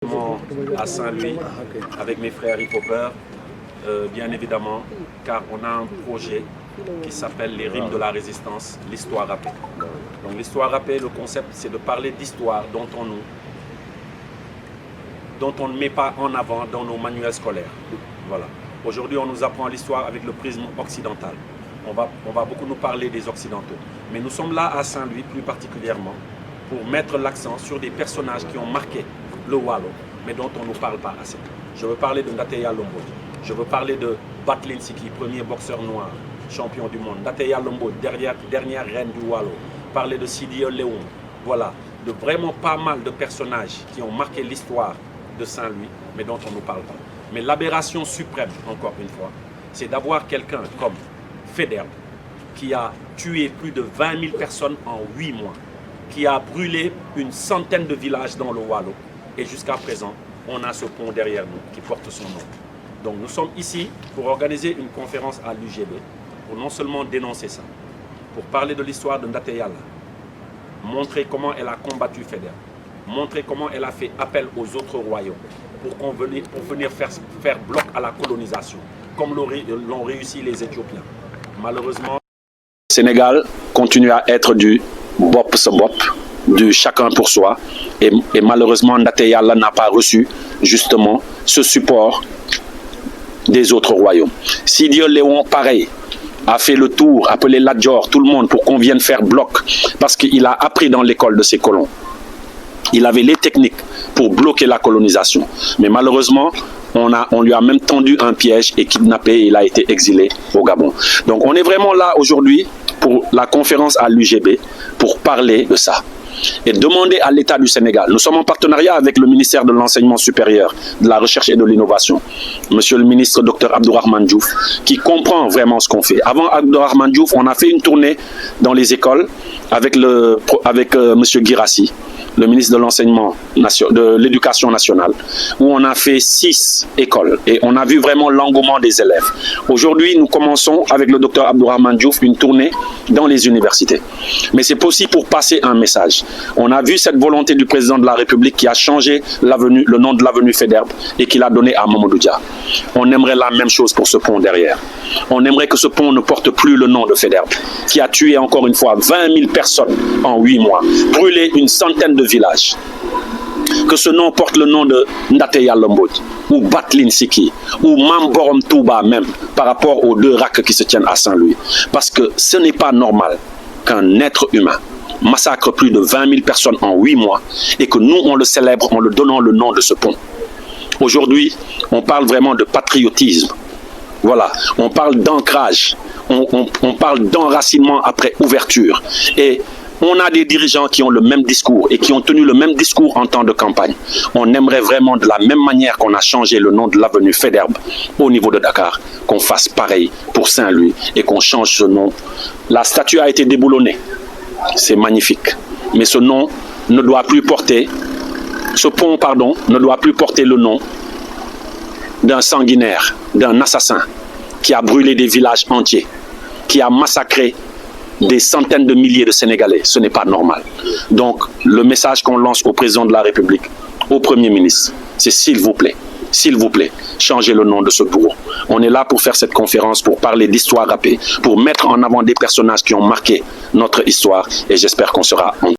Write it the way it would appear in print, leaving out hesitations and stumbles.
À Saint-Louis avec mes frères hip-hoppers, bien évidemment, car on a un projet qui s'appelle les rimes de la résistance, l'histoire rappée. Donc l'histoire rappée, le concept, c'est de parler d'histoire dont on ne met pas en avant dans nos manuels scolaires. Voilà. Aujourd'hui, on nous apprend l'histoire avec le prisme occidental. On va beaucoup nous parler des Occidentaux. Mais nous sommes là à Saint-Louis plus particulièrement pour mettre l'accent sur des personnages qui ont marqué le Walo, mais dont on ne nous parle pas assez. Je veux parler de Ndateya Lombo. Je veux parler de Battling Siki, premier boxeur noir, champion du monde. Ndateya Lombo, dernière reine du Walo. Parler de Sidi Léon. Voilà, de vraiment pas mal de personnages qui ont marqué l'histoire de Saint-Louis, mais dont on ne nous parle pas. Mais l'aberration suprême, encore une fois, c'est d'avoir quelqu'un comme Faidherbe, qui a tué plus de 20 000 personnes en 8 mois, qui a brûlé une centaine de villages dans le Walo. Et jusqu'à présent, on a ce pont derrière nous qui porte son nom. Donc nous sommes ici pour organiser une conférence à l'UGB, pour non seulement dénoncer ça, pour parler de l'histoire de Ndateya, montrer comment elle a combattu Faidherbe, montrer comment elle a fait appel aux autres royaumes pour venir faire bloc à la colonisation, comme l'ont réussi les Éthiopiens. Malheureusement, le Sénégal continue à être du bop ce bop, du chacun pour soi, et malheureusement Ndateya n'a pas reçu justement ce support des autres royaumes. Sidi Léon, pareil, a fait le tour, appelé Ladjor, tout le monde pour qu'on vienne faire bloc, parce qu'il a appris dans l'école de ses colons. Il avait les techniques pour bloquer la colonisation. Mais malheureusement, on lui a même tendu un piège et kidnappé, et il a été exilé au Gabon. Donc on est vraiment là aujourd'hui pour la conférence à l'UGB pour parler de ça et demander à l'État du Sénégal. Nous sommes en partenariat avec le ministère de l'Enseignement supérieur, de la Recherche et de l'Innovation. Monsieur le ministre Dr Abdourahmane Diouf, qui comprend vraiment ce qu'on fait. Avant Abdourahmane Diouf, on a fait une tournée dans les écoles avec Monsieur Guirassi, le ministre de l'Enseignement, de l'Éducation nationale, où on a fait 6 écoles et on a vu vraiment l'engouement des élèves. Aujourd'hui, nous commençons avec le docteur Abdourahmane Diouf une tournée dans les universités. Mais c'est possible pour passer un message. On a vu cette volonté du président de la République qui a changé le nom de l'avenue Faidherbe et qui l'a donné à Mamadou Dia. On aimerait la même chose pour ce pont derrière. On aimerait que ce pont ne porte plus le nom de Faidherbe, qui a tué encore une fois 20 000 personnes en 8 mois, brûlé une centaine de villages. Que ce nom porte le nom de Ndateya Lombo, ou Battling Siki, ou Mamborom Touba même, par rapport aux 2 racks qui se tiennent à Saint-Louis. Parce que ce n'est pas normal qu'un être humain massacre plus de 20 000 personnes en 8 mois et que nous, on le célèbre en le donnant le nom de ce pont. Aujourd'hui, on parle vraiment de patriotisme. Voilà, on parle d'ancrage, on parle d'enracinement après ouverture. Et on a des dirigeants qui ont le même discours et qui ont tenu le même discours en temps de campagne. On aimerait vraiment, de la même manière qu'on a changé le nom de l'avenue Faidherbe au niveau de Dakar, qu'on fasse pareil pour Saint-Louis et qu'on change ce nom. La statue a été déboulonnée, c'est magnifique. Mais ce nom ne doit plus porter, ce pont, pardon, ne doit plus porter le nom d'un sanguinaire, d'un assassin qui a brûlé des villages entiers, qui a massacré des centaines de milliers de Sénégalais. Ce n'est pas normal. Donc, le message qu'on lance au président de la République, au Premier ministre, c'est s'il vous plaît, changez le nom de ce bourreau. On est là pour faire cette conférence, pour parler d'histoire rappée, pour mettre en avant des personnages qui ont marqué notre histoire, et j'espère qu'on sera en